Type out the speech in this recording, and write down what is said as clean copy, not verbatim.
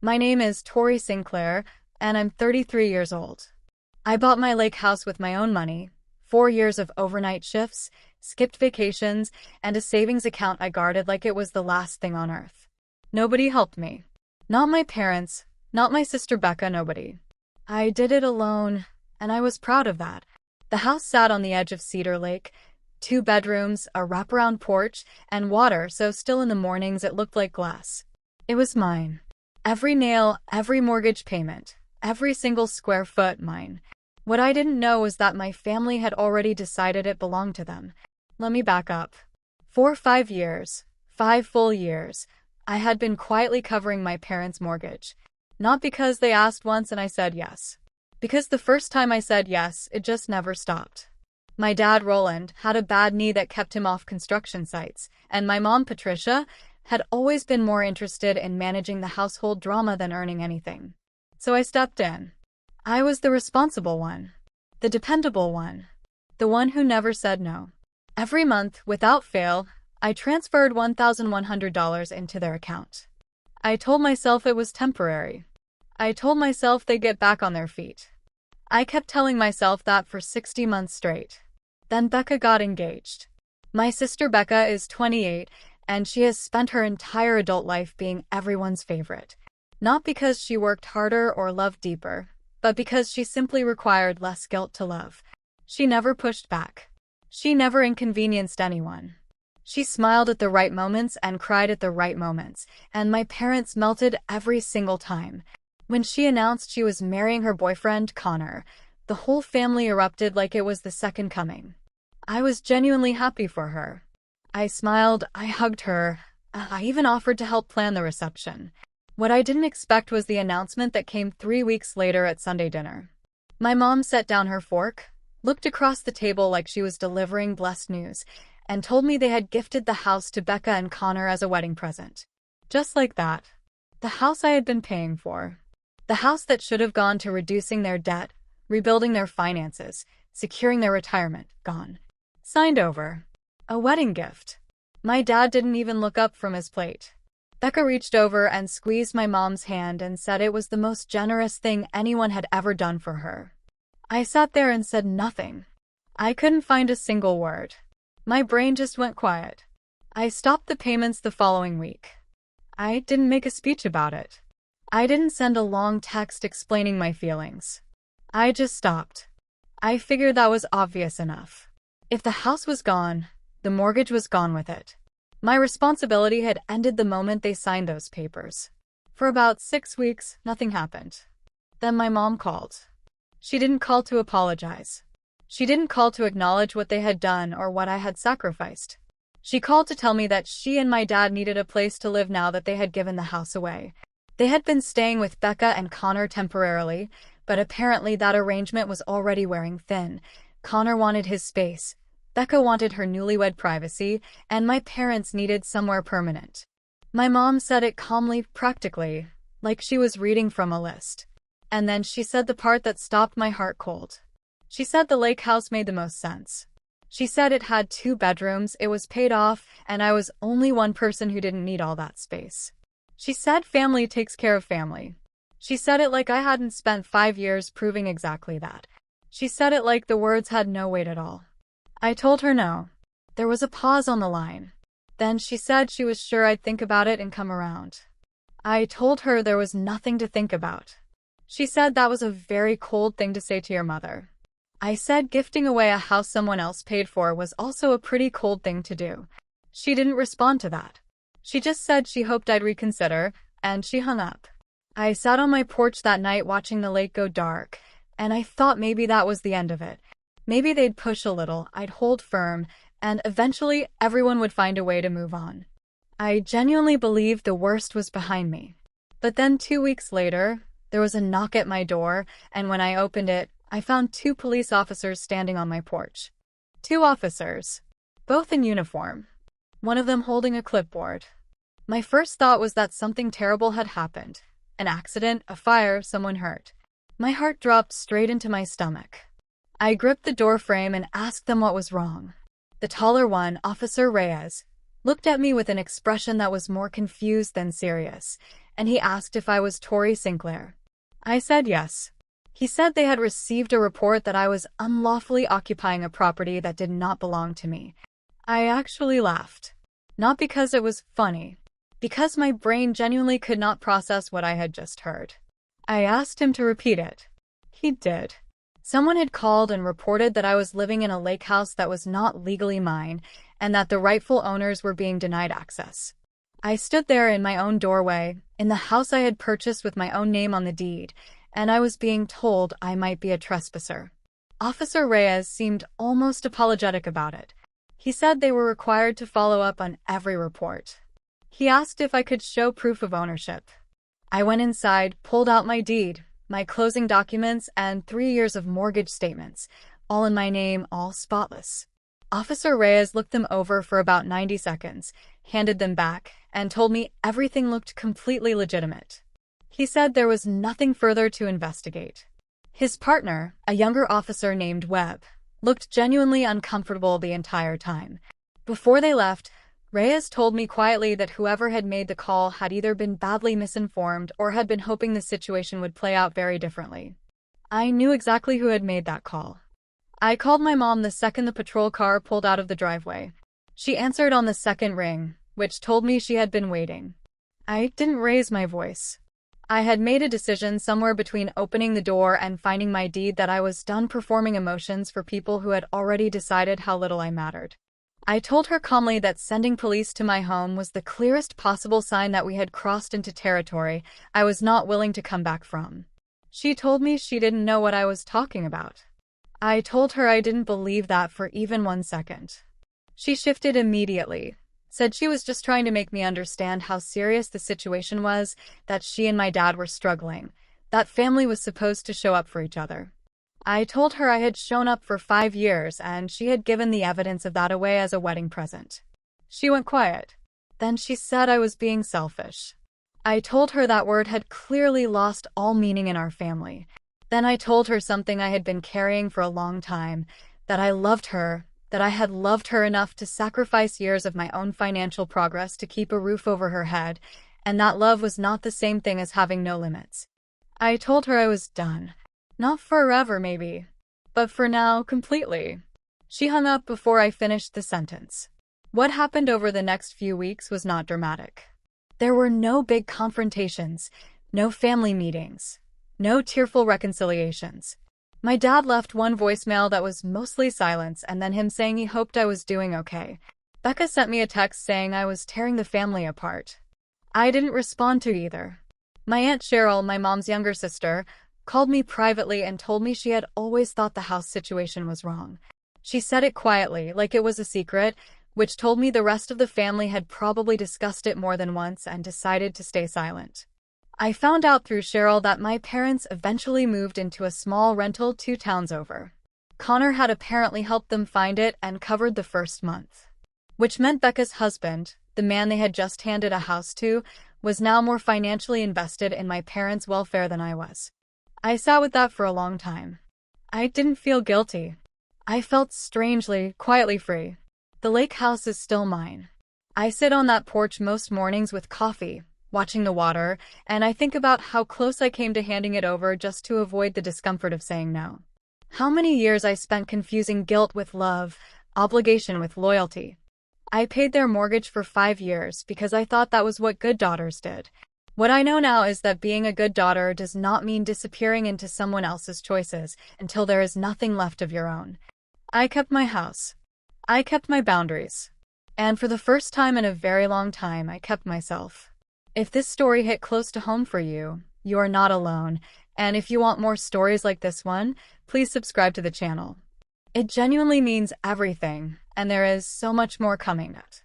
My name is Tori Sinclair, and I'm 33 years old. I bought my lake house with my own money, 4 years of overnight shifts, skipped vacations, and a savings account I guarded like it was the last thing on earth. Nobody helped me. Not my parents, not my sister Becca, nobody. I did it alone, and I was proud of that. The house sat on the edge of Cedar Lake, 2 bedrooms, a wraparound porch, and water so still in the mornings it looked like glass. It was mine. Every nail, every mortgage payment, every single square foot mine. What I didn't know was that my family had already decided it belonged to them. Let me back up. For 5 years, 5 full years, I had been quietly covering my parents' mortgage. Not because they asked once and I said yes. Because the first time I said yes, it just never stopped. My dad, Roland, had a bad knee that kept him off construction sites, and my mom, Patricia, had always been more interested in managing the household drama than earning anything. So I stepped in. I was the responsible one, the dependable one, the one who never said no. Every month, without fail, I transferred $1,100 into their account. I told myself it was temporary. I told myself they'd get back on their feet. I kept telling myself that for 60 months straight. Then Becca got engaged. My sister Becca is 28, and she has spent her entire adult life being everyone's favorite. Not because she worked harder or loved deeper, but because she simply required less guilt to love. She never pushed back. She never inconvenienced anyone. She smiled at the right moments and cried at the right moments, and my parents melted every single time. When she announced she was marrying her boyfriend, Connor, the whole family erupted like it was the second coming. I was genuinely happy for her. I smiled, I hugged her, I even offered to help plan the reception. What I didn't expect was the announcement that came 3 weeks later at Sunday dinner. My mom set down her fork, looked across the table like she was delivering blessed news, and told me they had gifted the house to Becca and Connor as a wedding present. Just like that. The house I had been paying for. The house that should have gone to reducing their debt, rebuilding their finances, securing their retirement, gone. Signed over. A wedding gift. My dad didn't even look up from his plate. Becca reached over and squeezed my mom's hand and said it was the most generous thing anyone had ever done for her. I sat there and said nothing. I couldn't find a single word. My brain just went quiet. I stopped the payments the following week. I didn't make a speech about it. I didn't send a long text explaining my feelings. I just stopped. I figured that was obvious enough. If the house was gone, the mortgage was gone with it. My responsibility had ended the moment they signed those papers. For about 6 weeks, nothing happened. Then my mom called. She didn't call to apologize. She didn't call to acknowledge what they had done or what I had sacrificed. She called to tell me that she and my dad needed a place to live now that they had given the house away. They had been staying with Becca and Connor temporarily, but apparently that arrangement was already wearing thin. Connor wanted his space. Becca wanted her newlywed privacy, and my parents needed somewhere permanent. My mom said it calmly, practically, like she was reading from a list. And then she said the part that stopped my heart cold. She said the lake house made the most sense. She said it had 2 bedrooms, it was paid off, and I was only one person who didn't need all that space. She said family takes care of family. She said it like I hadn't spent 5 years proving exactly that. She said it like the words had no weight at all. I told her no. There was a pause on the line. Then she said she was sure I'd think about it and come around. I told her there was nothing to think about. She said that was a very cold thing to say to your mother. I said gifting away a house someone else paid for was also a pretty cold thing to do. She didn't respond to that. She just said she hoped I'd reconsider, and she hung up. I sat on my porch that night watching the lake go dark, and I thought maybe that was the end of it. Maybe they'd push a little, I'd hold firm, and eventually everyone would find a way to move on. I genuinely believed the worst was behind me. But then 2 weeks later, there was a knock at my door, and when I opened it, I found 2 police officers standing on my porch. 2 officers, both in uniform, one of them holding a clipboard. My first thought was that something terrible had happened. An accident, a fire, someone hurt. My heart dropped straight into my stomach. I gripped the doorframe and asked them what was wrong. The taller one, Officer Reyes, looked at me with an expression that was more confused than serious, and he asked if I was Tori Sinclair. I said yes. He said they had received a report that I was unlawfully occupying a property that did not belong to me. I actually laughed. Not because it was funny, because my brain genuinely could not process what I had just heard. I asked him to repeat it. He did. Someone had called and reported that I was living in a lake house that was not legally mine, and that the rightful owners were being denied access. I stood there in my own doorway, in the house I had purchased with my own name on the deed, and I was being told I might be a trespasser. Officer Reyes seemed almost apologetic about it. He said they were required to follow up on every report. He asked if I could show proof of ownership. I went inside, pulled out my deed, my closing documents, and 3 years of mortgage statements, all in my name, all spotless. Officer Reyes looked them over for about 90 seconds, handed them back, and told me everything looked completely legitimate. He said there was nothing further to investigate. His partner, a younger officer named Webb, looked genuinely uncomfortable the entire time. Before they left, Reyes told me quietly that whoever had made the call had either been badly misinformed or had been hoping the situation would play out very differently. I knew exactly who had made that call. I called my mom the second the patrol car pulled out of the driveway. She answered on the second ring, which told me she had been waiting. I didn't raise my voice. I had made a decision somewhere between opening the door and finding my deed that I was done performing emotions for people who had already decided how little I mattered. I told her calmly that sending police to my home was the clearest possible sign that we had crossed into territory I was not willing to come back from. She told me she didn't know what I was talking about. I told her I didn't believe that for even 1 second. She shifted immediately, said she was just trying to make me understand how serious the situation was, that she and my dad were struggling, that family was supposed to show up for each other. I told her I had shown up for 5 years and she had given the evidence of that away as a wedding present. She went quiet. Then she said I was being selfish. I told her that word had clearly lost all meaning in our family. Then I told her something I had been carrying for a long time, that I loved her, that I had loved her enough to sacrifice years of my own financial progress to keep a roof over her head, and that love was not the same thing as having no limits. I told her I was done. Not forever, maybe, but for now, completely. She hung up before I finished the sentence. What happened over the next few weeks was not dramatic. There were no big confrontations, no family meetings, no tearful reconciliations. My dad left one voicemail that was mostly silence and then him saying he hoped I was doing okay. Becca sent me a text saying I was tearing the family apart. I didn't respond to either. My Aunt Cheryl, my mom's younger sister, called me privately and told me she had always thought the house situation was wrong. She said it quietly, like it was a secret, which told me the rest of the family had probably discussed it more than once and decided to stay silent. I found out through Cheryl that my parents eventually moved into a small rental 2 towns over. Connor had apparently helped them find it and covered the first month. Which meant Becca's husband, the man they had just handed a house to, was now more financially invested in my parents' welfare than I was. I sat with that for a long time. I didn't feel guilty. I felt strangely, quietly free. The lake house is still mine. I sit on that porch most mornings with coffee, watching the water, and I think about how close I came to handing it over just to avoid the discomfort of saying no. How many years I spent confusing guilt with love, obligation with loyalty. I paid their mortgage for 5 years because I thought that was what good daughters did. What I know now is that being a good daughter does not mean disappearing into someone else's choices until there is nothing left of your own. I kept my house. I kept my boundaries. And for the first time in a very long time, I kept myself. If this story hit close to home for you, you are not alone, and if you want more stories like this one, please subscribe to the channel. It genuinely means everything, and there is so much more coming next.